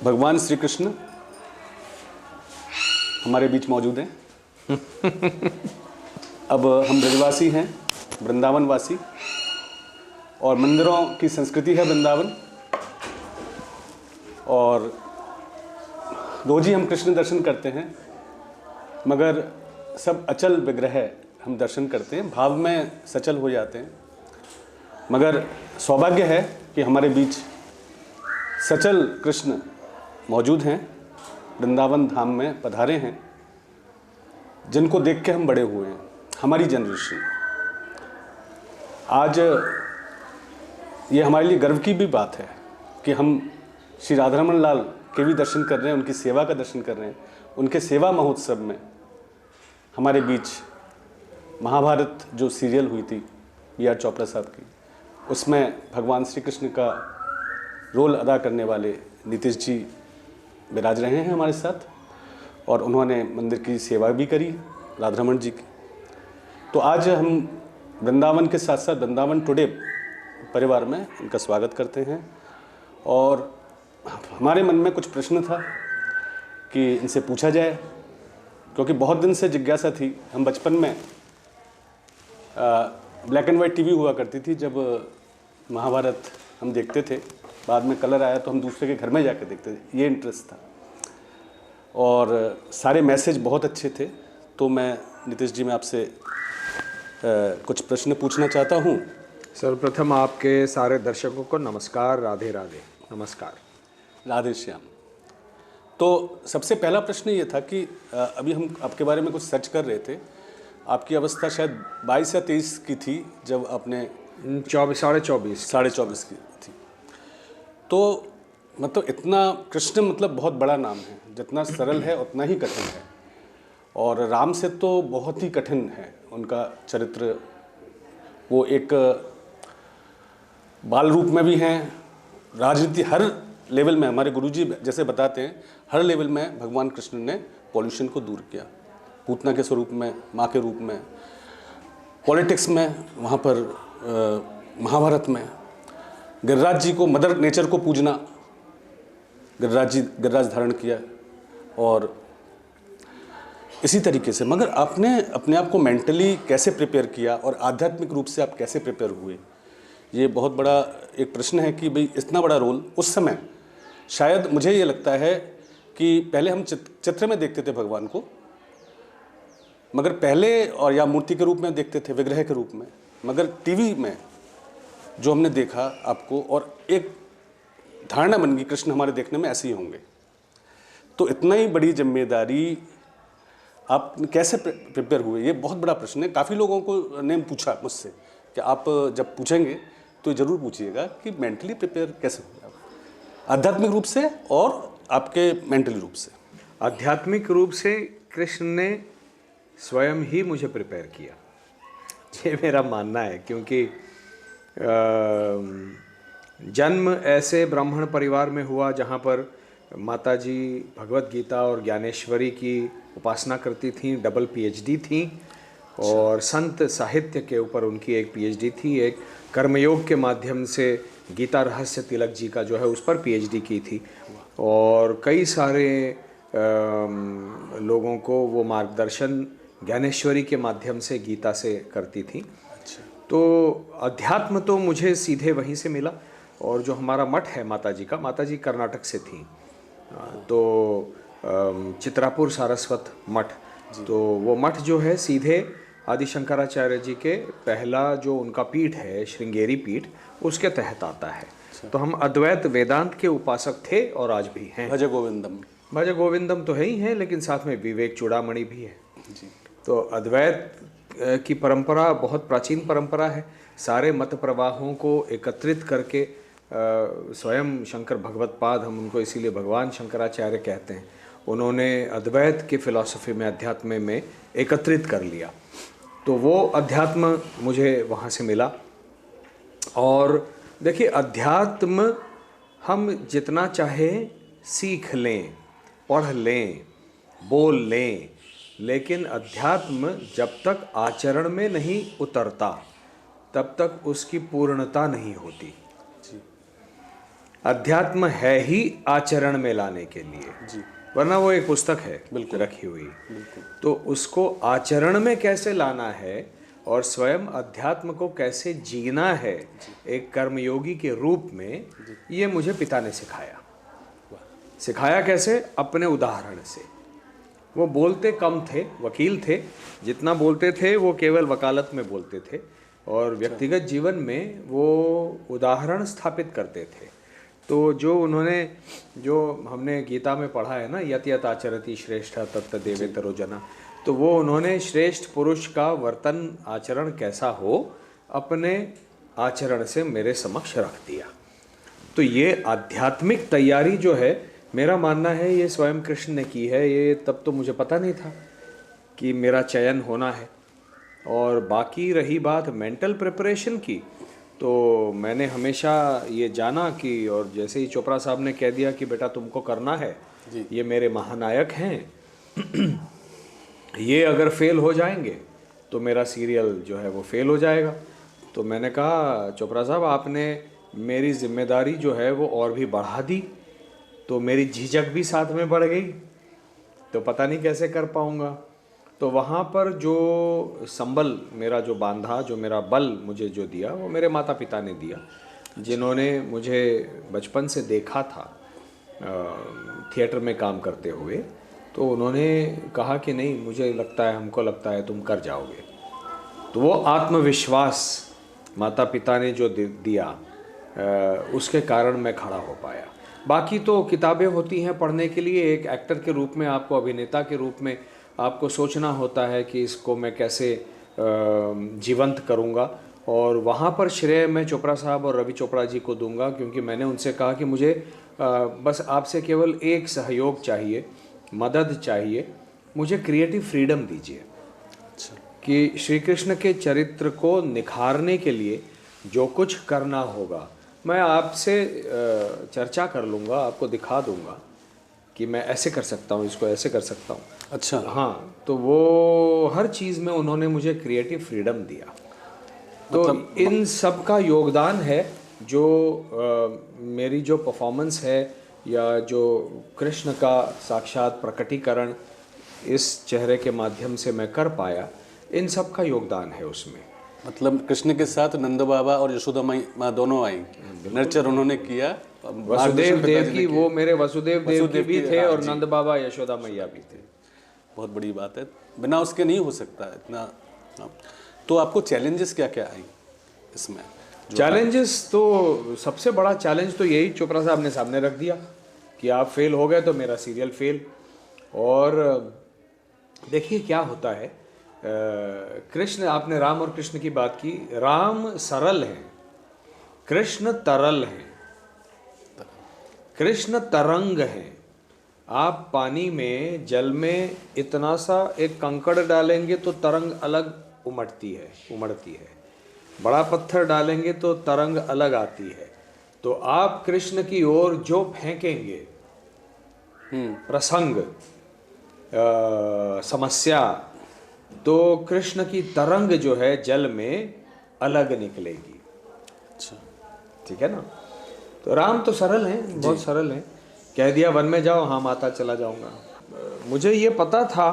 भगवान श्री कृष्ण हमारे बीच मौजूद हैं। अब हम ब्रजवासी हैं, वृंदावन वासी, और मंदिरों की संस्कृति है वृंदावन, और रोज ही हम कृष्ण दर्शन करते हैं, मगर सब अचल विग्रह हम दर्शन करते हैं, भाव में सचल हो जाते हैं। मगर सौभाग्य है कि हमारे बीच सचल कृष्ण मौजूद हैं, वृंदावन धाम में पधारे हैं, जिनको देख के हम बड़े हुए हैं, हमारी जनरेशन। आज ये हमारे लिए गर्व की भी बात है कि हम श्री राधारमण लाल के भी दर्शन कर रहे हैं, उनकी सेवा का दर्शन कर रहे हैं। उनके सेवा महोत्सव में हमारे बीच महाभारत जो सीरियल हुई थी B.R. चोपड़ा साहब की, उसमें भगवान श्री कृष्ण का रोल अदा करने वाले नीतीश जी विराज रहे हैं हमारे साथ, और उन्होंने मंदिर की सेवा भी करी राधारमण जी की। तो आज हम वृंदावन के साथ साथ वृंदावन टुडे परिवार में उनका स्वागत करते हैं। और हमारे मन में कुछ प्रश्न था कि इनसे पूछा जाए, क्योंकि बहुत दिन से जिज्ञासा थी। हम बचपन में ब्लैक एंड वाइट टीवी हुआ करती थी, जब महाभारत हम देखते थे, बाद में कलर आया तो हम दूसरे के घर में जाकर देखते थे, ये इंटरेस्ट था। और सारे मैसेज बहुत अच्छे थे। तो मैं नीतीश जी, मैं आपसे कुछ प्रश्न पूछना चाहता हूँ। सर्वप्रथम आपके सारे दर्शकों को नमस्कार, राधे राधे। नमस्कार, राधे श्याम। तो सबसे पहला प्रश्न ये था कि अभी हम आपके बारे में कुछ सर्च कर रहे थे। आपकी अवस्था शायद 22 या 23 की थी जब आपने 24.5 की थी। तो मतलब इतना कृष्ण मतलब बहुत बड़ा नाम है, जितना सरल है उतना ही कठिन है, और राम से तो बहुत ही कठिन है उनका चरित्र। वो एक बाल रूप में भी हैं, राजनीति हर लेवल में, हमारे गुरुजी जैसे बताते हैं, हर लेवल में भगवान कृष्ण ने पॉल्यूशन को दूर किया। पूतना के स्वरूप में, माँ के रूप में, पॉलिटिक्स में, वहाँ पर महाभारत में गिरिराज जी को, मदर नेचर को पूजना, गिरिराज जी गिरिराज धारण किया। और इसी तरीके से, मगर आपने अपने आप को मेंटली कैसे प्रिपेयर किया और आध्यात्मिक रूप से आप कैसे प्रिपेयर हुए, ये बहुत बड़ा एक प्रश्न है कि भाई इतना बड़ा रोल उस समय। शायद मुझे ये लगता है कि पहले हम चित्र में देखते थे भगवान को, मगर पहले, और या मूर्ति के रूप में देखते थे, विग्रह के रूप में, मगर टीवी में जो हमने देखा आपको, और एक धारणा बन गई कृष्ण हमारे देखने में ऐसे ही होंगे। तो इतना ही बड़ी जिम्मेदारी आप कैसे प्रिपेयर हुए, ये बहुत बड़ा प्रश्न है। काफ़ी लोगों को ने पूछा मुझसे कि आप जब पूछेंगे तो ज़रूर पूछिएगा कि मेंटली प्रिपेयर कैसे हुए आप, आध्यात्मिक रूप से और आपके मेंटली रूप से। आध्यात्मिक रूप से कृष्ण ने स्वयं ही मुझे प्रिपेयर किया, ये मेरा मानना है। क्योंकि जन्म ऐसे ब्राह्मण परिवार में हुआ जहाँ पर माताजी भगवत गीता और ज्ञानेश्वरी की उपासना करती थीं, डबल PhD थी, और संत साहित्य के ऊपर उनकी एक PhD थी, एक कर्मयोग के माध्यम से गीता रहस्य तिलक जी का जो है उस पर PhD की थी, और कई सारे लोगों को वो मार्गदर्शन ज्ञानेश्वरी के माध्यम से गीता से करती थी। तो अध्यात्म तो मुझे सीधे वहीं से मिला। और जो हमारा मठ है माताजी का, माताजी कर्नाटक से थी, तो चित्रापुर सारस्वत मठ, तो वो मठ जो है सीधे आदि शंकराचार्य जी के पहला जो उनका पीठ है, श्रृंगेरी पीठ, उसके तहत आता है। तो हम अद्वैत वेदांत के उपासक थे और आज भी हैं। भज गोविंदम, भज गोविंदम तो है ही है, लेकिन साथ में विवेक चूड़ामणि भी है जी। तो अद्वैत की परंपरा बहुत प्राचीन परंपरा है। सारे मत प्रवाहों को एकत्रित करके स्वयं शंकर भगवत पाद, हम उनको इसीलिए भगवान शंकराचार्य कहते हैं, उन्होंने अद्वैत के फिलॉसफी में, अध्यात्म में एकत्रित कर लिया। तो वो अध्यात्म मुझे वहाँ से मिला। और देखिए, अध्यात्म हम जितना चाहे सीख लें, पढ़ लें, बोल लें, लेकिन अध्यात्म जब तक आचरण में नहीं उतरता तब तक उसकी पूर्णता नहीं होती। अध्यात्म है ही आचरण में लाने के लिए, जी वरना वो एक पुस्तक है बिल्कुल रखी हुई। बिल्कुल। तो उसको आचरण में कैसे लाना है और स्वयं अध्यात्म को कैसे जीना है एक कर्मयोगी के रूप में, ये मुझे पिता ने सिखाया। सिखाया कैसे? अपने उदाहरण से। वो बोलते कम थे, वकील थे, जितना बोलते थे वो केवल वकालत में बोलते थे, और व्यक्तिगत जीवन में वो उदाहरण स्थापित करते थे। तो जो उन्होंने, जो हमने गीता में पढ़ा है ना, यत यत आचरति श्रेष्ठ तत्त देवेतरो जना, तो वो उन्होंने श्रेष्ठ पुरुष का वर्तन आचरण कैसा हो अपने आचरण से मेरे समक्ष रख दिया। तो ये आध्यात्मिक तैयारी जो है, मेरा मानना है ये स्वयं कृष्ण ने की है। ये तब तो मुझे पता नहीं था कि मेरा चयन होना है। और बाकी रही बात मेंटल प्रिपरेशन की, तो मैंने हमेशा ये जाना कि, और जैसे ही चोपड़ा साहब ने कह दिया कि बेटा तुमको करना है, ये मेरे महानायक हैं, ये अगर फेल हो जाएंगे तो मेरा सीरियल जो है वो फेल हो जाएगा। तो मैंने कहा चोपड़ा साहब आपने मेरी जिम्मेदारी जो है वो और भी बढ़ा दी, तो मेरी झिझक भी साथ में बढ़ गई, तो पता नहीं कैसे कर पाऊँगा। तो वहाँ पर जो संबल मेरा जो बांधा, जो मेरा बल मुझे जो दिया, वो मेरे माता पिता ने दिया, जिन्होंने मुझे बचपन से देखा था थिएटर में काम करते हुए। तो उन्होंने कहा कि नहीं, मुझे लगता है, हमको लगता है तुम कर जाओगे। तो वो आत्मविश्वास माता पिता ने जो दिया, उसके कारण मैं खड़ा हो पाया। बाकी तो किताबें होती हैं पढ़ने के लिए। एक एक्टर के रूप में आपको, अभिनेता के रूप में आपको सोचना होता है कि इसको मैं कैसे जीवंत करूंगा, और वहाँ पर श्रेय मैं चोपड़ा साहब और रवि चोपड़ा जी को दूंगा, क्योंकि मैंने उनसे कहा कि मुझे बस आपसे केवल एक सहयोग चाहिए, मदद चाहिए, मुझे क्रिएटिव फ्रीडम दीजिए। कि श्री कृष्ण के चरित्र को निखारने के लिए जो कुछ करना होगा मैं आपसे चर्चा कर लूँगा, आपको दिखा दूँगा कि मैं ऐसे कर सकता हूँ, इसको ऐसे कर सकता हूँ। अच्छा, हाँ, तो वो हर चीज़ में उन्होंने मुझे क्रिएटिव फ्रीडम दिया। तो मतलब इन सब का योगदान है जो मेरी जो परफॉर्मेंस है, या जो कृष्ण का साक्षात प्रकटीकरण इस चेहरे के माध्यम से मैं कर पाया, इन सब का योगदान है उसमें। मतलब कृष्ण के साथ नंद बाबा और यशोदा माँ दोनों आई, नर्चर उन्होंने किया। वसुदेव देव की, वो मेरे वसुदेव देव की भी थे, और नंद बाबा यशोदा मैया भी थे। बहुत बड़ी बात है, बिना उसके नहीं हो सकता इतना। तो आपको चैलेंजेस क्या क्या आई इसमें? चैलेंजेस तो सबसे बड़ा चैलेंज तो यही चोपड़ा साहब ने सामने रख दिया कि आप फेल हो गए तो मेरा सीरियल फेल। और देखिए क्या होता है, कृष्ण, आपने राम और कृष्ण की बात की। राम सरल हैं, कृष्ण तरल हैं, कृष्ण तरंग हैं। आप पानी में, जल में इतना सा एक कंकड़ डालेंगे तो तरंग अलग उमड़ती है, बड़ा पत्थर डालेंगे तो तरंग अलग आती है। तो आप कृष्ण की ओर जो फेंकेंगे प्रसंग, समस्या, तो कृष्ण की तरंग जो है जल में अलग निकलेगी। अच्छा, ठीक है ना? तो राम तो सरल हैं, बहुत सरल हैं। कह दिया वन में जाओ, हाँ माता चला जाऊंगा। मुझे ये पता था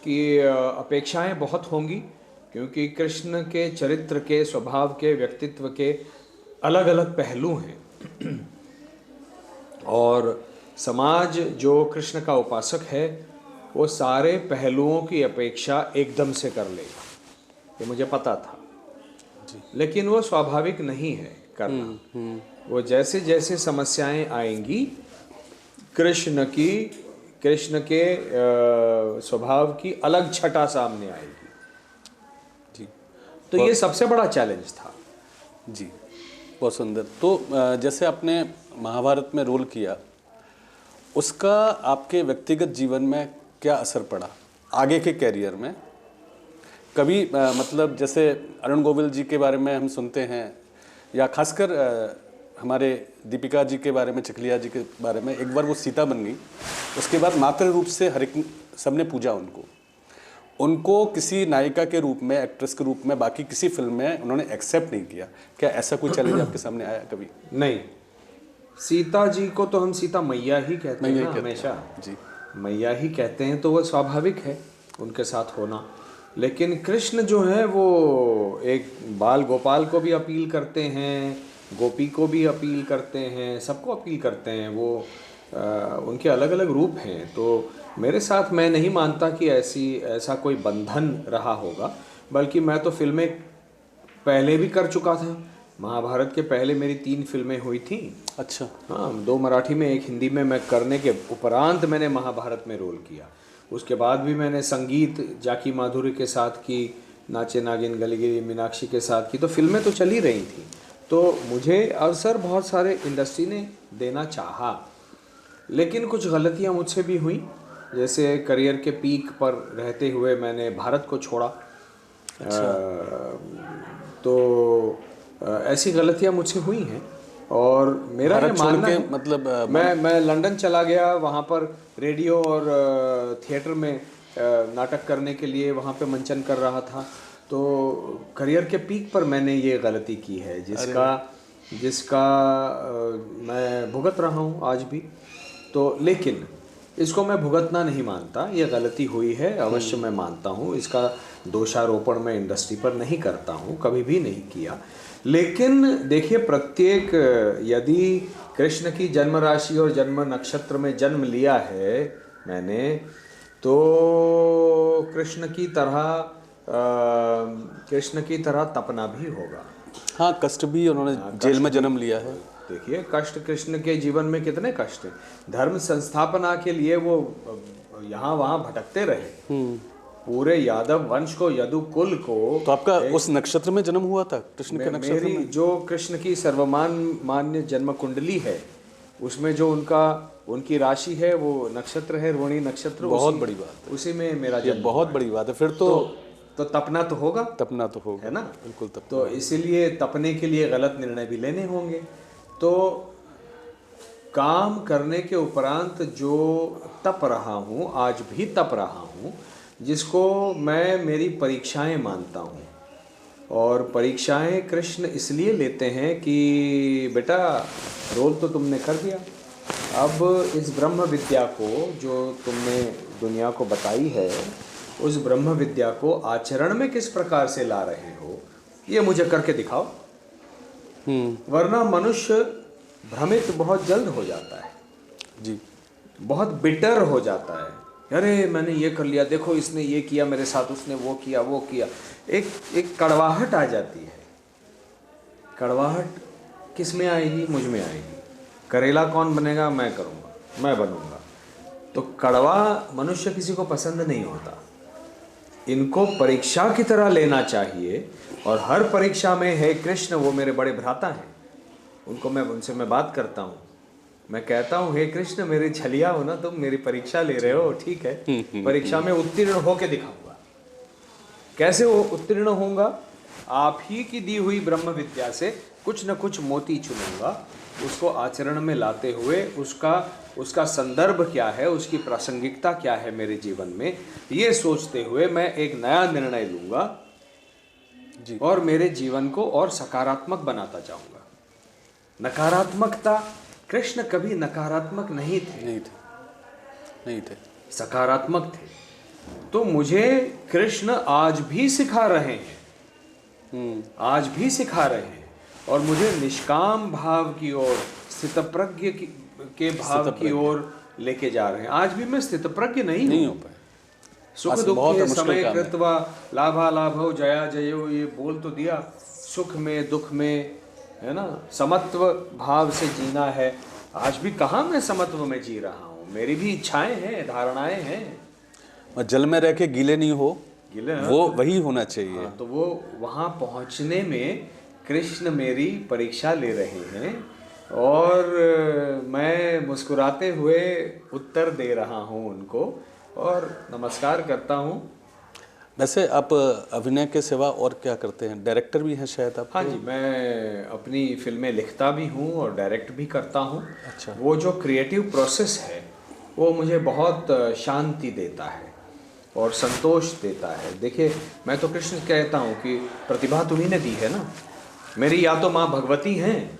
कि अपेक्षाएं बहुत होंगी, क्योंकि कृष्ण के चरित्र के, स्वभाव के, व्यक्तित्व के अलग अलग पहलू हैं। और समाज जो कृष्ण का उपासक है वो सारे पहलुओं की अपेक्षा एकदम से कर लेगा, ये मुझे पता था। लेकिन वो स्वाभाविक नहीं है करना। वो जैसे जैसे समस्याएं आएंगी, कृष्ण के स्वभाव की अलग छटा सामने आएगी। जी, तो ये सबसे बड़ा चैलेंज था। जी, बहुत सुंदर। तो जैसे आपने महाभारत में रोल किया, उसका आपके व्यक्तिगत जीवन में क्या असर पड़ा, आगे के कैरियर में? कभी मतलब जैसे अरुण गोविल जी के बारे में हम सुनते हैं, या खासकर हमारे दीपिका जी के बारे में, चकलिया जी के बारे में, एक बार वो सीता बन गई, उसके बाद मातृ रूप से हर एक सबने पूजा उनको किसी नायिका के रूप में, एक्ट्रेस के रूप में बाकी किसी फिल्म में उन्होंने एक्सेप्ट नहीं किया। क्या ऐसा कोई चैलेंज आपके सामने आया कभी? नहीं, सीता जी को तो हम सीता मैया ही कहते हैं ना हमेशा, जी मैया ही कहते हैं, तो वो स्वाभाविक है उनके साथ होना। लेकिन कृष्ण जो है वो एक बाल गोपाल को भी अपील करते हैं, गोपी को भी अपील करते हैं, सबको अपील करते हैं। वो उनके अलग अलग रूप हैं। तो मेरे साथ मैं नहीं मानता कि ऐसा कोई बंधन रहा होगा, बल्कि मैं तो फिल्में पहले भी कर चुका था। महाभारत के पहले मेरी 3 फिल्में हुई थी। अच्छा। हाँ, 2 मराठी में, 1 हिंदी में। मैं करने के उपरांत मैंने महाभारत में रोल किया। उसके बाद भी मैंने संगीत जाकी माधुरी के साथ की, नाचे नागिन गली गिरी मीनाक्षी के साथ की, तो फिल्में तो चली रही थी। तो मुझे अवसर बहुत सारे इंडस्ट्री ने देना चाहा, लेकिन कुछ गलतियाँ मुझसे भी हुई। जैसे करियर के पीक पर रहते हुए मैंने भारत को छोड़ा। तो ऐसी गलतियां मुझसे हुई हैं। और मेरा ये मानना है, मतलब मैं लंदन चला गया, वहाँ पर रेडियो और थिएटर में नाटक करने के लिए वहाँ पे मंचन कर रहा था। तो करियर के पीक पर मैंने ये गलती की है, जिसका मैं भुगत रहा हूँ आज भी। तो लेकिन इसको मैं भुगतना नहीं मानता, ये गलती हुई है अवश्य मैं मानता हूँ। इसका दोषारोपण मैं इंडस्ट्री पर नहीं करता हूँ, कभी भी नहीं किया। लेकिन देखिए, प्रत्येक, यदि कृष्ण की जन्म राशि और जन्म नक्षत्र में जन्म लिया है मैंने, तो कृष्ण की तरह तपना भी होगा। हाँ, कष्ट भी, उन्होंने जेल में जन्म लिया है। देखिए, कष्ट कृष्ण के जीवन में कितने कष्ट हैं। धर्म संस्थापना के लिए वो यहाँ वहाँ भटकते रहे, पूरे यादव वंश को, यदु कुल को। तो आपका उस नक्षत्र में जन्म हुआ था, कृष्ण के नक्षत्र मेरी में? जो कृष्ण की सर्वमान्य जन्म कुंडली है, उसमें जो उनकी राशि है, वो नक्षत्र है रोहिणी नक्षत्र। बहुत बड़ी बात है, उसी में मेरा जन्म। बहुत बड़ी बात है। फिर तो तपना तो होगा, है ना, बिल्कुल तपना। तो इसीलिए तपने के लिए गलत निर्णय भी लेने होंगे। तो काम करने के उपरांत जो तप रहा हूँ, आज भी तप रहा हूँ, जिसको मैं मेरी परीक्षाएं मानता हूँ। और परीक्षाएं कृष्ण इसलिए लेते हैं कि बेटा, रोल तो तुमने कर दिया, अब इस ब्रह्म विद्या को जो तुमने दुनिया को बताई है, उस ब्रह्म विद्या को आचरण में किस प्रकार से ला रहे हो, ये मुझे करके दिखाओ। वरना मनुष्य भ्रमित बहुत जल्द हो जाता है जी, बहुत बिटर हो जाता है। अरे मैंने ये कर लिया, देखो इसने ये किया मेरे साथ, उसने वो किया वो किया। एक कड़वाहट आ जाती है। कड़वाहट किस में आएगी? मुझ में आएगी। करेला कौन बनेगा? मैं करूँगा, मैं बनूँगा। तो कड़वा मनुष्य किसी को पसंद नहीं होता। इनको परीक्षा की तरह लेना चाहिए। और हर परीक्षा में, हे कृष्ण, वो मेरे बड़े भ्राता हैं, उनसे मैं बात करता हूँ। मैं कहता हूँ, हे कृष्ण, मेरी छलिया हो ना, तुम मेरी परीक्षा ले रहे हो, ठीक है, परीक्षा में उत्तीर्ण होके दिखाऊंगा। कैसे उत्तीर्ण होऊंगा? आप ही की दी हुई ब्रह्म विद्या से कुछ न कुछ मोती चुनूंगा, उसको आचरण में लाते हुए उसका संदर्भ क्या है, उसकी प्रासंगिकता क्या है मेरे जीवन में, ये सोचते हुए मैं एक नया निर्णय लूंगा और मेरे जीवन को और सकारात्मक बनाता जाऊंगा। नकारात्मकता, कृष्ण कभी नकारात्मक नहीं थे, सकारात्मक थे। तो मुझे कृष्ण आज भी सिखा रहे हैं, आज भी सिखा रहे हैं। और मुझे निष्काम भाव की ओर, स्थितप्रज्ञ के भाव की ओर लेके जा रहे हैं। आज भी मैं स्थितप्रज्ञ नहीं हो पाए। सुख दुख के समय कृत्वा लाभा लाभो जया जयो, ये बोल तो दिया। सुख में दुख में, है ना, समत्व भाव से जीना है। आज भी कहाँ मैं समत्व में जी रहा हूँ। मेरी भी इच्छाएं हैं, धारणाएं हैं। जल में रह के गीले नहीं हो, वो वही होना चाहिए। हाँ, तो वो वहाँ पहुँचने में कृष्ण मेरी परीक्षा ले रहे हैं और मैं मुस्कुराते हुए उत्तर दे रहा हूँ उनको और नमस्कार करता हूँ। वैसे आप अभिनय के सिवा और क्या करते हैं? डायरेक्टर भी हैं शायद आप? हाँ जी, मैं अपनी फिल्में लिखता भी हूँ और डायरेक्ट भी करता हूँ। अच्छा। वो जो क्रिएटिव प्रोसेस है वो मुझे बहुत शांति देता है और संतोष देता है। देखिए, मैं तो कृष्ण कहता हूँ कि प्रतिभा तुम्ही ने दी है ना। मेरी या तो माँ भगवती हैं,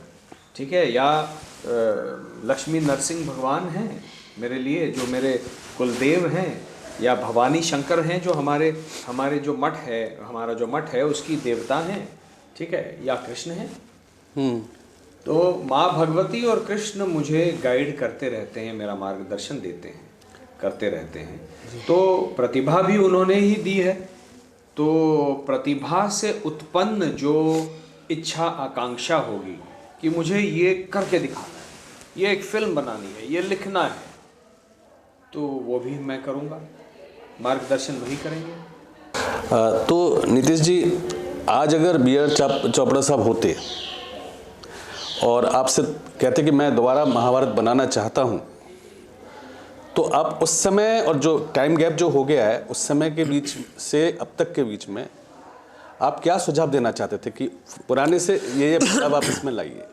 ठीक है, या लक्ष्मी नरसिंह भगवान हैं मेरे लिए, जो मेरे कुलदेव हैं, या भवानी शंकर हैं जो हमारे हमारे जो मठ है, हमारा जो मठ है उसकी देवता हैं, ठीक है, या कृष्ण हैं। तो माँ भगवती और कृष्ण मुझे गाइड करते रहते हैं, मेरा मार्गदर्शन देते हैं, करते रहते हैं। तो प्रतिभा भी उन्होंने ही दी है। तो प्रतिभा से उत्पन्न जो इच्छा आकांक्षा होगी कि मुझे ये करके दिखाना है, ये एक फिल्म बनानी है, ये लिखना है, तो वो भी मैं करूँगा, मार्गदर्शन वही करेंगे। तो नीतीश जी, आज अगर बी आर चोपड़ा साहब होते और आपसे कहते कि मैं दोबारा महाभारत बनाना चाहता हूँ, तो आप उस समय और जो टाइम गैप जो हो गया है उस समय के बीच से अब तक के बीच में आप क्या सुझाव देना चाहते थे कि पुराने से ये बदलाव आप इसमें लाइए,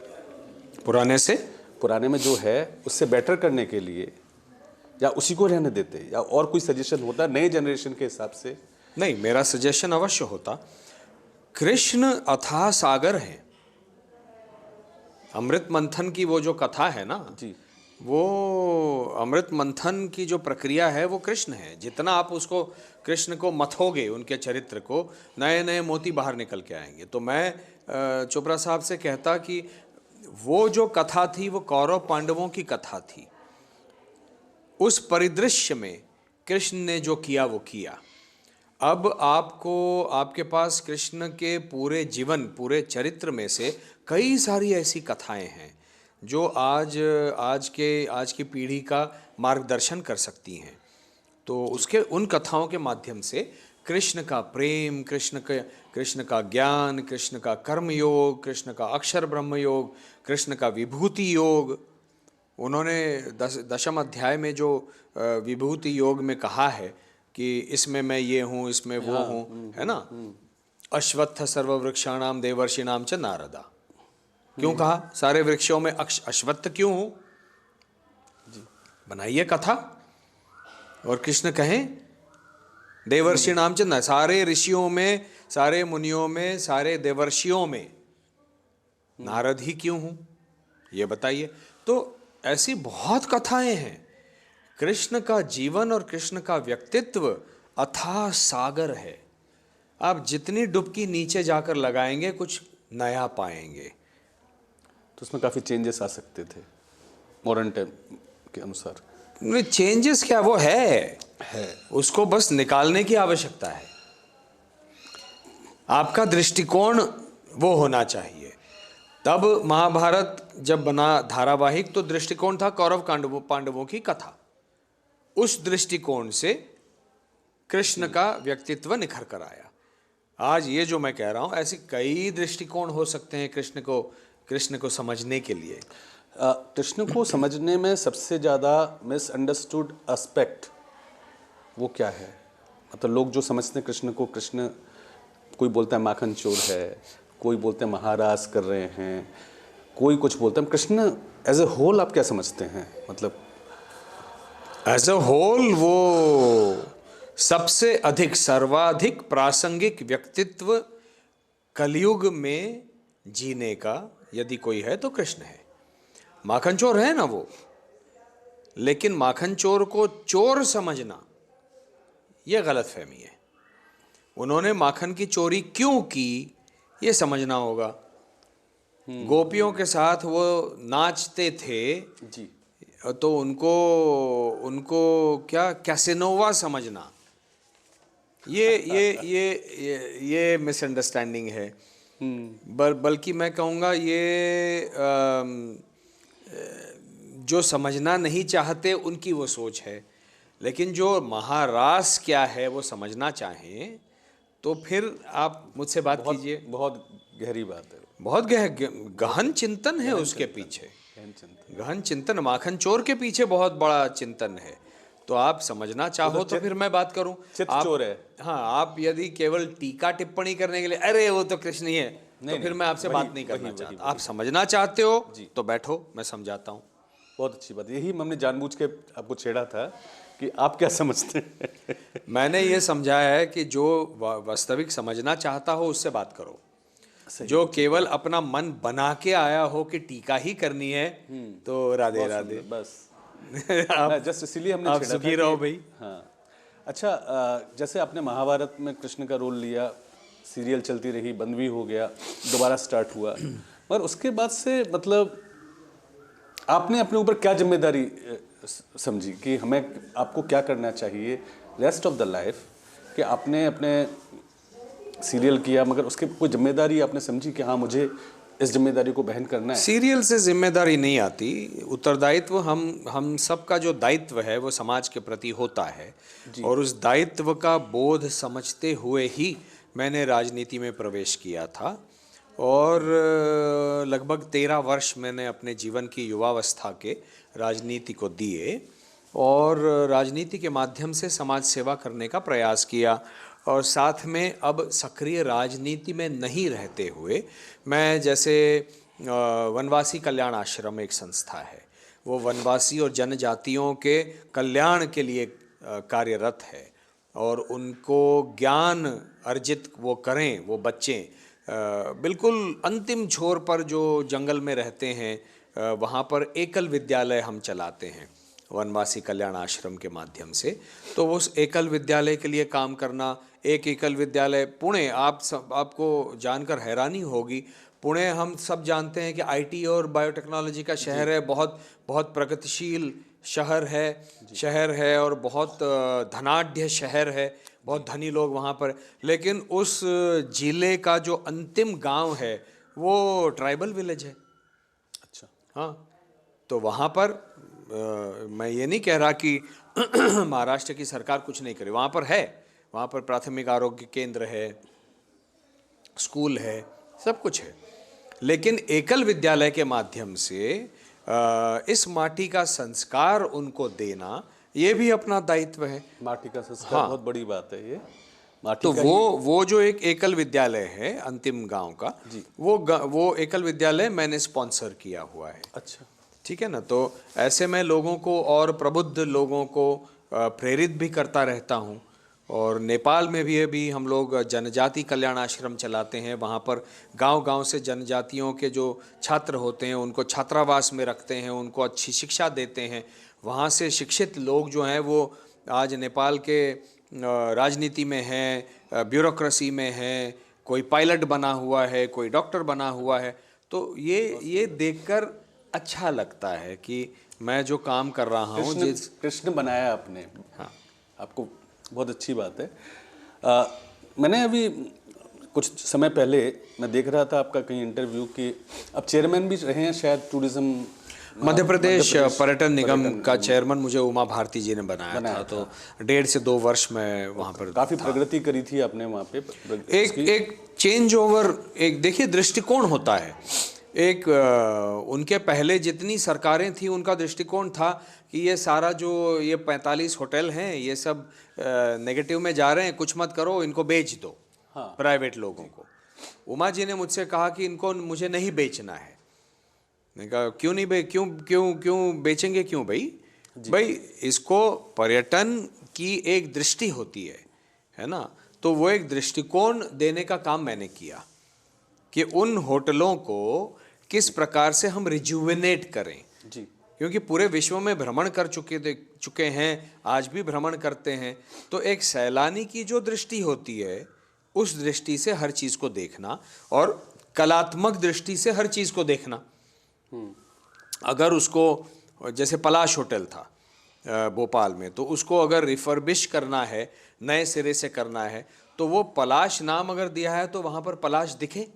पुराने में जो है उससे बेटर करने के लिए, या उसी को रहने देते, या और कोई सजेशन होता नए जनरेशन के हिसाब से? नहीं, मेरा सजेशन अवश्य होता। कृष्ण अथाह सागर है। अमृत मंथन की वो जो कथा है ना जी, वो अमृत मंथन की जो प्रक्रिया है वो कृष्ण है। जितना आप उसको कृष्ण को मथोगे, उनके चरित्र को, नए नए मोती बाहर निकल के आएंगे। तो मैं चोपड़ा साहब से कहता कि वो जो कथा थी वो कौरव पांडवों की कथा थी। उस परिदृश्य में कृष्ण ने जो किया वो किया। अब आपको, आपके पास कृष्ण के पूरे जीवन, पूरे चरित्र में से कई सारी ऐसी कथाएं हैं जो आज की पीढ़ी का मार्गदर्शन कर सकती हैं। तो उसके उन कथाओं के माध्यम से कृष्ण का प्रेम, कृष्ण का ज्ञान, कृष्ण का कर्म योग, कृष्ण का अक्षर ब्रह्म योग, कृष्ण का विभूति योग, उन्होंने दशम अध्याय में जो विभूति योग में कहा है कि इसमें मैं ये हूँ, इसमें वो हूँ, है ना। अश्वत्थ सर्ववृक्षाणाम देवर्षिणाम च नारदा, क्यों कहा सारे वृक्षों में अश्वत्थ क्यों हूँ? बनाइए कथा। और कृष्ण कहें देवर्षिणाम च न, सारे ऋषियों में, सारे मुनियों में, सारे देवर्षियों में नारद ही क्यों हूँ, ये बताइए। तो ऐसी बहुत कथाएं हैं। कृष्ण का जीवन और कृष्ण का व्यक्तित्व अथाह सागर है। आप जितनी डुबकी नीचे जाकर लगाएंगे कुछ नया पाएंगे। तो उसमें काफ़ी चेंजेस आ सकते थे मॉडर्न टाइम के अनुसार। नहीं, चेंजेस क्या, वो है उसको बस निकालने की आवश्यकता है। आपका दृष्टिकोण वो होना चाहिए। तब महाभारत जब बना धारावाहिक तो दृष्टिकोण था कौरव पांडवों की कथा। उस दृष्टिकोण से कृष्ण का व्यक्तित्व निखर कर आया। आज ये जो मैं कह रहा हूं, ऐसे कई दृष्टिकोण हो सकते हैं कृष्ण को समझने के लिए। कृष्ण को समझने में सबसे ज़्यादा मिसअंडरस्टूड एस्पेक्ट वो क्या है? मतलब लोग जो समझते हैं कृष्ण को, कृष्ण कोई बोलता है माखन चोर है, कोई बोलते हैं महाराज कर रहे हैं, कोई कुछ बोलता है। कृष्ण एज ए होल आप क्या समझते हैं? मतलब एज अ होल वो सबसे अधिक, सर्वाधिक प्रासंगिक व्यक्तित्व कलयुग में जीने का यदि कोई है तो कृष्ण है। माखन चोर है ना वो, लेकिन माखन चोर को चोर समझना यह गलतफहमी है। उन्होंने माखन की चोरी क्यों की ये समझना होगा। गोपियों के साथ वो नाचते थे जी, तो उनको क्या कैसेनोवा समझना, ये मिसअंडरस्टैंडिंग है। बल्कि मैं कहूँगा ये जो समझना नहीं चाहते उनकी वो सोच है। लेकिन जो महारास क्या है वो समझना चाहें तो फिर आप मुझसे बात कीजिए। बहुत गहरी बात है, बहुत गहन चिंतन है उसके पीछे, गहन चिंतन। माखन चोर के पीछे बहुत बड़ा चिंतन है। तो आप समझना चाहो तो फिर मैं बात करूं। चित चोर है। हाँ, आप यदि केवल टीका टिप्पणी करने के लिए अरे वो तो कृष्ण ही है, तो फिर मैं आपसे बात नहीं करना चाहता। आप समझना चाहते हो तो बैठो, मैं समझाता हूँ। बहुत अच्छी बात। यही हमने जानबूझ के आपको छेड़ा था कि आप क्या समझते हैं। मैंने ये समझाया है कि जो वास्तविक समझना चाहता हो उससे बात करो। जो केवल अपना मन बना के आया हो कि टीका ही करनी है, तो राधे राधे, बस आप जस्ट इसीलिए हमने आप छेड़ा सुखी था रहो कि- भाई। हाँ। अच्छा, जैसे आपने महाभारत में कृष्ण का रोल लिया, सीरियल चलती रही, बंद भी हो गया, दोबारा स्टार्ट हुआ, पर उसके बाद से मतलब आपने अपने ऊपर क्या जिम्मेदारी समझी कि हमें, आपको क्या करना चाहिए रेस्ट ऑफ द लाइफ, कि आपने अपने सीरियल किया मगर उसके कोई जिम्मेदारी आपने समझी कि हाँ मुझे इस जिम्मेदारी को वहन करना है? सीरियल से जिम्मेदारी नहीं आती, उत्तरदायित्व हम सबका जो दायित्व है वो समाज के प्रति होता है, और उस दायित्व का बोध समझते हुए ही मैंने राजनीति में प्रवेश किया था। और लगभग 13 वर्ष मैंने अपने जीवन की युवावस्था के राजनीति को दिए, और राजनीति के माध्यम से समाज सेवा करने का प्रयास किया। और साथ में अब सक्रिय राजनीति में नहीं रहते हुए मैं, जैसे वनवासी कल्याण आश्रम एक संस्था है, वो वनवासी और जनजातियों के कल्याण के लिए कार्यरत है, और उनको ज्ञान अर्जित वो करें, वो बच्चे बिल्कुल अंतिम छोर पर जो जंगल में रहते हैं, वहाँ पर एकल विद्यालय हम चलाते हैं वनवासी कल्याण आश्रम के माध्यम से। तो उस एकल विद्यालय के लिए काम करना, एक एकल विद्यालय पुणे, आपको जानकर हैरानी होगी, पुणे हम सब जानते हैं कि आईटी और बायोटेक्नोलॉजी का शहर है, बहुत बहुत प्रगतिशील शहर है और बहुत धनाढ्य शहर है, बहुत धनी लोग वहाँ पर। लेकिन उस जिले का जो अंतिम गांव है वो ट्राइबल विलेज है। अच्छा। हाँ, तो वहाँ पर मैं ये नहीं कह रहा कि महाराष्ट्र की सरकार कुछ नहीं करे, वहाँ पर है, वहाँ पर प्राथमिक आरोग्य केंद्र है, स्कूल है, सब कुछ है। लेकिन एकल विद्यालय के माध्यम से इस माटी का संस्कार उनको देना, ये भी अपना दायित्व है। माटी का संस्कार, हाँ। बहुत बड़ी बात है ये। माटी तो का वो जो एक एकल विद्यालय है अंतिम गांव का, वो एकल विद्यालय मैंने स्पॉन्सर किया हुआ है। अच्छा। ठीक है ना। तो ऐसे मैं लोगों को और प्रबुद्ध लोगों को प्रेरित भी करता रहता हूँ। और नेपाल में भी अभी हम लोग जनजाति कल्याण आश्रम चलाते हैं, वहाँ पर गांव-गांव से जनजातियों के जो छात्र होते हैं उनको छात्रावास में रखते हैं, उनको अच्छी शिक्षा देते हैं। वहाँ से शिक्षित लोग जो हैं वो आज नेपाल के राजनीति में हैं, ब्यूरोक्रेसी में हैं, कोई पायलट बना हुआ है, कोई डॉक्टर बना हुआ है। तो ये देखकर अच्छा लगता है कि मैं जो काम कर रहा हूँ, कृष्ण बनाया आपने। हाँ, आपको बहुत अच्छी बात है। मैंने अभी कुछ समय पहले मैं देख रहा था आपका कहीं इंटरव्यू कि आप चेयरमैन भी रहे हैं शायद टूरिज्म मध्य प्रदेश पर्यटन निगम का चेयरमैन मुझे उमा भारती जी ने बनाया था। तो 1.5 से 2 वर्ष में वहाँ पर काफ़ी प्रगति करी थी आपने वहाँ पे। एक चेंज ओवर, एक देखिए दृष्टिकोण होता है। एक उनके पहले जितनी सरकारें थी उनका दृष्टिकोण था कि ये सारा जो ये 45 होटल हैं ये सब नेगेटिव में जा रहे हैं, कुछ मत करो, इनको बेच दो। हाँ, प्राइवेट लोगों को। उमा जी ने मुझसे कहा कि इनको मुझे नहीं बेचना है। मैंने कहा क्यों नहीं क्यों बेचेंगे क्यों भाई इसको पर्यटन की एक दृष्टि होती है ना। तो वो एक दृष्टिकोण देने का काम मैंने किया कि उन होटलों को किस प्रकार से हम रिजुविनेट करें जी, क्योंकि पूरे विश्व में भ्रमण कर चुके हैं, आज भी भ्रमण करते हैं। तो एक सैलानी की जो दृष्टि होती है उस दृष्टि से हर चीज़ को देखना और कलात्मक दृष्टि से हर चीज़ को देखना। अगर उसको, जैसे पलाश होटल था भोपाल में, तो उसको अगर रिफर्बिश करना है, नए सिरे से करना है, तो वो पलाश नाम अगर दिया है तो वहाँ पर पलाश दिखे।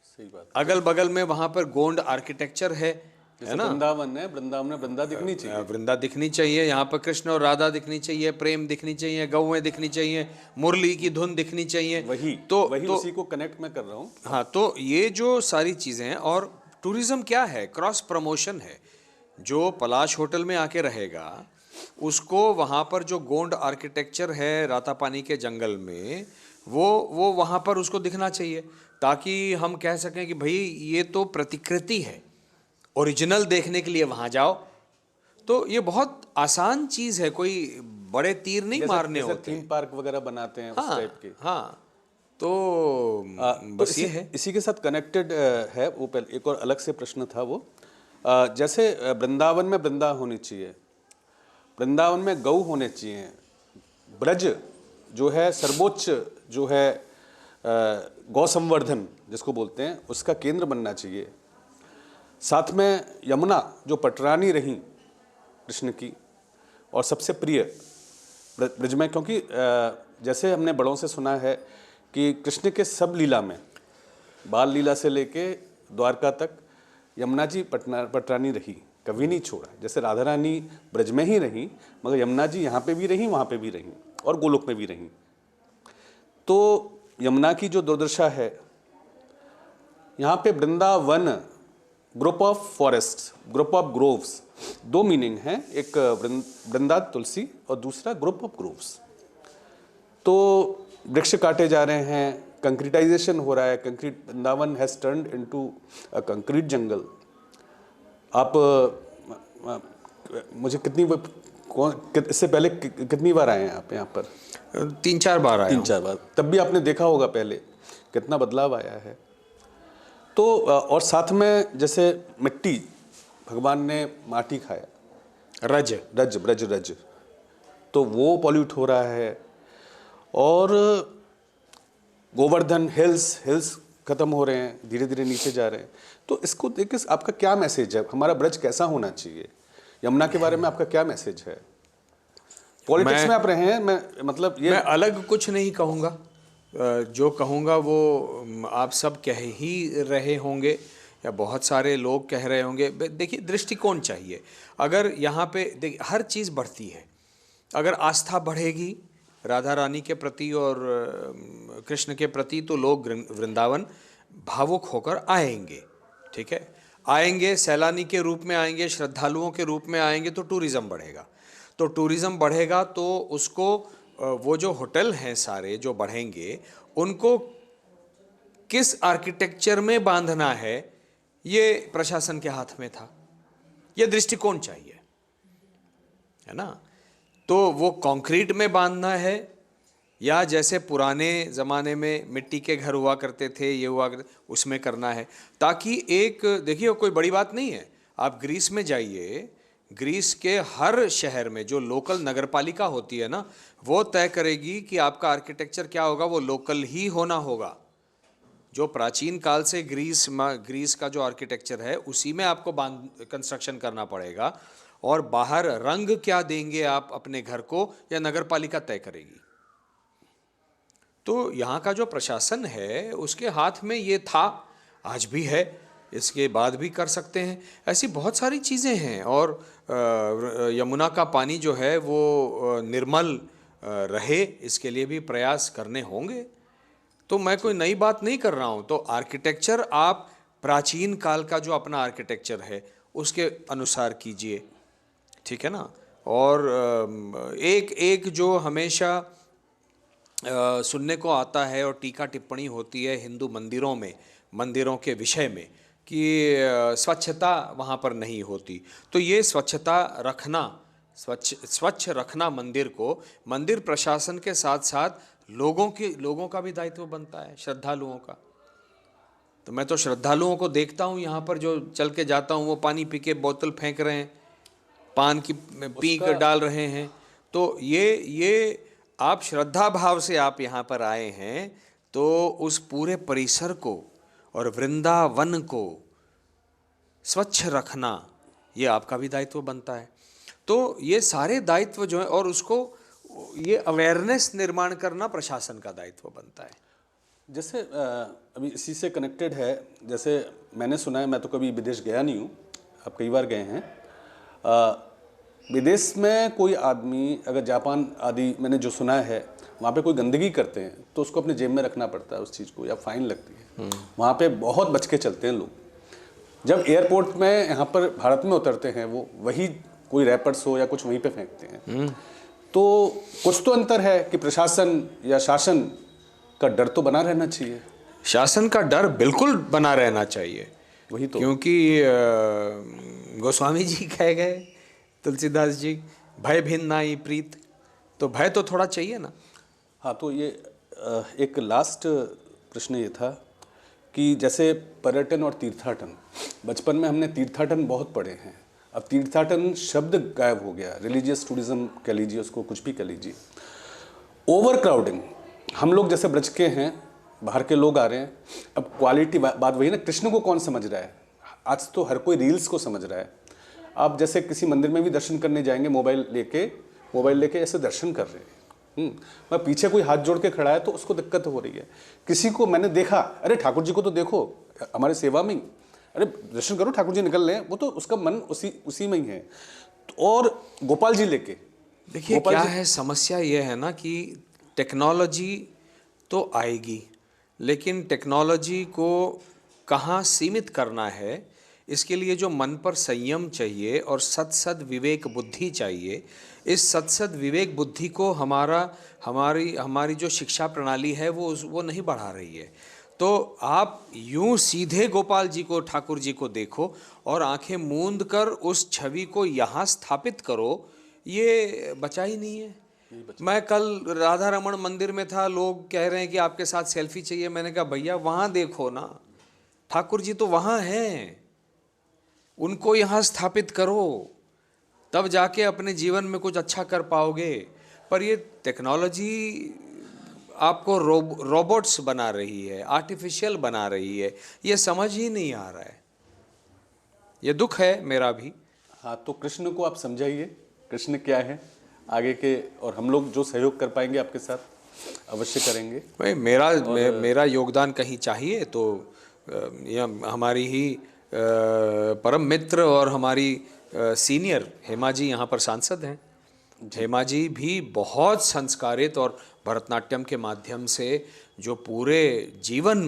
सही बात। अगल बगल में वहाँ पर गोंड आर्किटेक्चर है ना। वृंदावन है, वृंदावन में वृंदा दिखनी चाहिए, वृंदा दिखनी चाहिए। यहाँ पर कृष्ण और राधा दिखनी चाहिए, प्रेम दिखनी चाहिए, गौएं दिखनी चाहिए, मुरली की धुन दिखनी चाहिए। वही उसी को कनेक्ट मैं कर रहा हूँ। हाँ, तो ये जो सारी चीज़ें हैं, और टूरिज्म क्या है, क्रॉस प्रमोशन है। जो पलाश होटल में आके रहेगा उसको वहाँ पर जो गोंड आर्किटेक्चर है रातापानी के जंगल में, वो वहाँ पर उसको दिखना चाहिए, ताकि हम कह सकें कि भाई ये तो प्रतिकृति है, ओरिजिनल देखने के लिए वहाँ जाओ। तो ये बहुत आसान चीज़ है, कोई बड़े तीर नहीं मारने होते। थीम पार्क वगैरह बनाते हैं उस टाइप के। हाँ, तो बस ये है। इसी के साथ कनेक्टेड है वो, पहले एक और अलग से प्रश्न था वो, जैसे वृंदावन में वृंदा होनी चाहिए, वृंदावन में गौ होने चाहिए, ब्रज जो है सर्वोच्च जो है गौ संवर्धन जिसको बोलते हैं उसका केंद्र बनना चाहिए। साथ में यमुना जो पटरानी रही कृष्ण की और सबसे प्रिय ब्रज में, क्योंकि जैसे हमने बड़ों से सुना है कि कृष्ण के सब लीला में, बाल लीला से लेके द्वारका तक यमुना जी पटरानी रही, कभी नहीं छोड़ा। जैसे राधा रानी ब्रज में ही रही, मगर यमुना जी यहाँ पे भी रही, वहाँ पे भी रही और गोलोक में भी रही। तो यमुना की जो दुर्दशा है, यहाँ पे Vrindavan group of forest, group of groves, दो मीनिंग हैं, एक वृंदा तुलसी और दूसरा ग्रुप ऑफ ग्रोव्स। तो वृक्ष काटे जा रहे हैं, कंक्रीटाइजेशन हो रहा है, concrete, Vrindavan has turned into a concrete jungle. आप मुझे इससे पहले कितनी बार आए हैं आप यहाँ पर? 3-4 बार आए। 3-4 बार। तब भी आपने देखा होगा पहले कितना बदलाव आया है। तो और साथ में जैसे मिट्टी, भगवान ने माटी खाया, रज, तो वो पॉल्यूट हो रहा है। और गोवर्धन हिल्स खत्म हो रहे हैं, धीरे धीरे नीचे जा रहे हैं। तो इसको देख के आपका क्या मैसेज है? हमारा ब्रज कैसा होना चाहिए? यमुना के बारे में आपका क्या मैसेज है? पॉलिटिक्स में आप रहे हैं, मैं अलग कुछ नहीं कहूँगा, जो कहूँगा वो आप सब कह ही रहे होंगे या बहुत सारे लोग कह रहे होंगे। देखिए, दृष्टिकोण चाहिए। अगर यहाँ पे देखिए हर चीज़ बढ़ती है, अगर आस्था बढ़ेगी राधा रानी के प्रति और कृष्ण के प्रति, तो लोग वृंदावन भावुक होकर आएंगे। ठीक है, आएंगे, सैलानी के रूप में आएंगे, श्रद्धालुओं के रूप में आएंगे, तो टूरिज़्म बढ़ेगा। तो टूरिज़्म बढ़ेगा तो उसको वो जो होटल हैं सारे जो बढ़ेंगे, उनको किस आर्किटेक्चर में बांधना है ये प्रशासन के हाथ में था। ये दृष्टिकोण चाहिए, है ना। तो वो कंक्रीट में बांधना है या जैसे पुराने ज़माने में मिट्टी के घर हुआ करते थे, ये हुआ करते, उसमें करना है। ताकि एक, देखिए कोई बड़ी बात नहीं है, आप ग्रीस में जाइए, ग्रीस के हर शहर में जो लोकल नगरपालिका होती है ना, वो तय करेगी कि आपका आर्किटेक्चर क्या होगा, वो लोकल ही होना होगा। जो प्राचीन काल से ग्रीस का जो आर्किटेक्चर है उसी में आपको कंस्ट्रक्शन करना पड़ेगा। और बाहर रंग क्या देंगे आप अपने घर को, या नगरपालिका तय करेगी। तो यहाँ का जो प्रशासन है उसके हाथ में ये था, आज भी है, इसके बाद भी कर सकते हैं। ऐसी बहुत सारी चीज़ें हैं। और यमुना का पानी जो है वो निर्मल रहे, इसके लिए भी प्रयास करने होंगे। तो मैं कोई नई बात नहीं कर रहा हूँ। तो आर्किटेक्चर आप प्राचीन काल का जो अपना आर्किटेक्चर है उसके अनुसार कीजिए, ठीक है ना। और एक जो हमेशा सुनने को आता है और टीका टिप्पणी होती है हिंदू मंदिरों में, मंदिरों के विषय में, कि स्वच्छता वहाँ पर नहीं होती। तो ये स्वच्छता रखना, स्वच्छ रखना मंदिर को, मंदिर प्रशासन के साथ साथ लोगों का भी दायित्व बनता है, श्रद्धालुओं का। तो मैं तो श्रद्धालुओं को देखता हूँ यहाँ पर, जो चल के जाता हूँ, वो पानी पी के बोतल फेंक रहे हैं, पान की पीक डाल रहे हैं। तो ये आप श्रद्धा भाव से आप यहाँ पर आए हैं, तो उस पूरे परिसर को और वृंदावन को स्वच्छ रखना ये आपका भी दायित्व बनता है। तो ये सारे दायित्व जो है, और उसको ये अवेयरनेस निर्माण करना प्रशासन का दायित्व बनता है। जैसे अभी इसी से कनेक्टेड है, जैसे मैंने सुना है, मैं तो कभी विदेश गया नहीं हूँ, आप कई बार गए हैं, विदेश में कोई आदमी अगर जापान आदि मैंने जो सुना है, वहाँ पे कोई गंदगी करते हैं तो उसको अपने जेब में रखना पड़ता है उस चीज़ को, या फाइन लगती है। वहाँ पे बहुत बच के चलते हैं लोग। जब एयरपोर्ट में यहाँ पर भारत में उतरते हैं, वो वही कोई रैपर्स हो या कुछ वहीं पे फेंकते हैं। तो कुछ तो अंतर है कि प्रशासन या शासन का डर तो बना रहना चाहिए। शासन का डर बिल्कुल बना रहना चाहिए, वही तो, क्योंकि गोस्वामी जी कह गए, तुलसीदास जी, भय भिन्न नाई प्रीत, तो भय तो थोड़ा चाहिए ना। हाँ, तो ये एक लास्ट प्रश्न ये था कि जैसे पर्यटन और तीर्थाटन, बचपन में हमने तीर्थाटन बहुत पढ़े हैं, अब तीर्थाटन शब्द गायब हो गया, रिलीजियस टूरिज्म कह लीजिए उसको, कुछ भी कह लीजिए। ओवर क्राउडिंग, हम लोग जैसे ब्रज के हैं, बाहर के लोग आ रहे हैं, अब क्वालिटी बात वही ना, कृष्ण को कौन समझ रहा है? आज तो हर कोई रील्स को समझ रहा है। आप जैसे किसी मंदिर में भी दर्शन करने जाएंगे, मोबाइल लेके ऐसे दर्शन कर रहे हैं। मैं पीछे कोई हाथ जोड़ के खड़ा है तो उसको दिक्कत हो रही है। किसी को मैंने देखा, अरे ठाकुर जी को तो देखो हमारे सेवा में ही, अरे दर्शन करो, ठाकुर जी निकल रहे हैं, वो तो उसका मन उसी में ही है। और गोपाल जी लेके देखिए क्या है, समस्या ये है ना कि टेक्नोलॉजी तो आएगी, लेकिन टेक्नोलॉजी को कहाँ सीमित करना है, इसके लिए जो मन पर संयम चाहिए और सद विवेक बुद्धि चाहिए, इस सद विवेक बुद्धि को हमारी जो शिक्षा प्रणाली है वो नहीं बढ़ा रही है। तो आप यूं सीधे गोपाल जी को, ठाकुर जी को देखो और आंखें मूंद कर उस छवि को यहाँ स्थापित करो, ये बचा ही नहीं है। मैं कल राधा रमण मंदिर में था, लोग कह रहे हैं कि आपके साथ सेल्फी चाहिए। मैंने कहा भैया वहाँ देखो ना, ठाकुर जी तो वहाँ हैं, उनको यहाँ स्थापित करो, तब जाके अपने जीवन में कुछ अच्छा कर पाओगे। पर ये टेक्नोलॉजी आपको रोबोट्स बना रही है, आर्टिफिशियल बना रही है, ये समझ ही नहीं आ रहा है। ये दुख है मेरा भी। हाँ, तो कृष्ण को आप समझाइए, कृष्ण क्या है आगे के, और हम लोग जो सहयोग कर पाएंगे आपके साथ अवश्य करेंगे। भाई मेरा योगदान कहीं चाहिए तो यह हमारी ही परम मित्र और हमारी सीनियर हेमा जी यहाँ पर सांसद हैं। हेमा जी भी बहुत संस्कारित और भरतनाट्यम के माध्यम से जो पूरे जीवन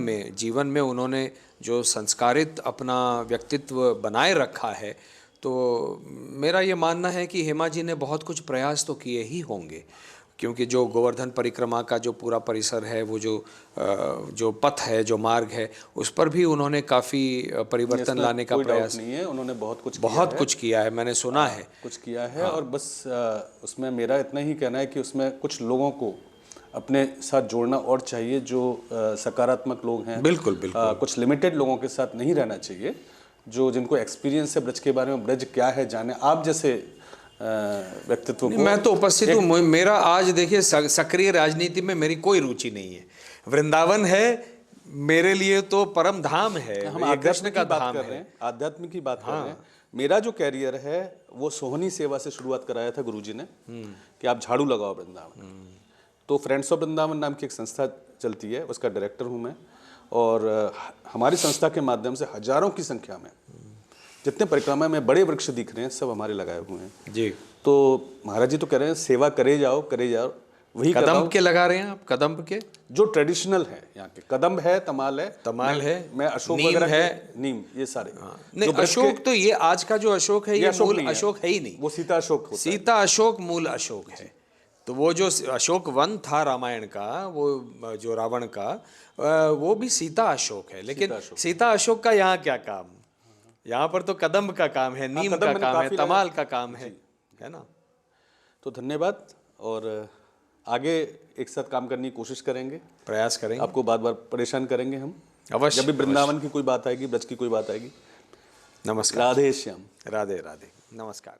में उन्होंने जो संस्कारित अपना व्यक्तित्व बनाए रखा है, तो मेरा ये मानना है कि हेमा जी ने बहुत कुछ प्रयास तो किए ही होंगे, क्योंकि जो गोवर्धन परिक्रमा का जो पूरा परिसर है, वो जो पथ है, जो मार्ग है, उस पर भी उन्होंने काफ़ी परिवर्तन लाने का प्रयास नहीं है, उन्होंने बहुत कुछ किया है, मैंने सुना है कुछ किया है। और बस उसमें मेरा इतना ही कहना है कि उसमें कुछ लोगों को अपने साथ जोड़ना और चाहिए, जो सकारात्मक लोग हैं। बिल्कुल बिल्कुल। कुछ लिमिटेड लोगों के साथ नहीं रहना चाहिए, जिनको एक्सपीरियंस है ब्रज के बारे में, ब्रज क्या है जाने। आप जैसे व्यक्तित्व को, मैं तो उपस्थित हूँ। मेरा आज देखिए सक्रिय राजनीति में मेरी कोई रुचि नहीं है। वृंदावन है मेरे लिए तो परम धाम है, हम कृष्ण का धाम है, आध्यात्म की बात कर रहे हैं। मेरा जो कैरियर है वो सोहनी सेवा से शुरुआत कराया था गुरुजी ने, कि आप झाड़ू लगाओ वृंदावन। तो फ्रेंड्स ऑफ वृंदावन नाम की एक संस्था चलती है, उसका डायरेक्टर हूँ मैं। और हमारी संस्था के माध्यम से हजारों की संख्या में जितने परिक्रमा में बड़े वृक्ष दिख रहे हैं, सब हमारे लगाए हुए हैं जी। तो महाराज जी तो कह रहे हैं सेवा करे जाओ वही कदम के लगा रहे हैं आप, कदम के जो ट्रेडिशनल है यहाँ के, कदम है, तमाल है, मैं अशोक नीम है, नीम, ये सारे। नहीं अशोक तो ये आज का जो अशोक है ये मूल अशोक है ही नहीं, वो सीता अशोक होता है। सीता अशोक मूल अशोक है। तो वो जो अशोक वन था रामायण का, वो जो रावण का, वो भी सीता अशोक है। लेकिन सीता अशोक का यहाँ क्या काम? यहाँ पर तो कदम का काम है, नीम का काम है, तमाल का काम है ना। तो धन्यवाद, और आगे एक साथ काम करने की कोशिश करेंगे, प्रयास करेंगे। आपको बार बार परेशान करेंगे हम अवश्य, जब भी वृंदावन की कोई बात आएगी, ब्रज की कोई बात आएगी। नमस्कार। राधे श्याम। राधे राधे, नमस्कार।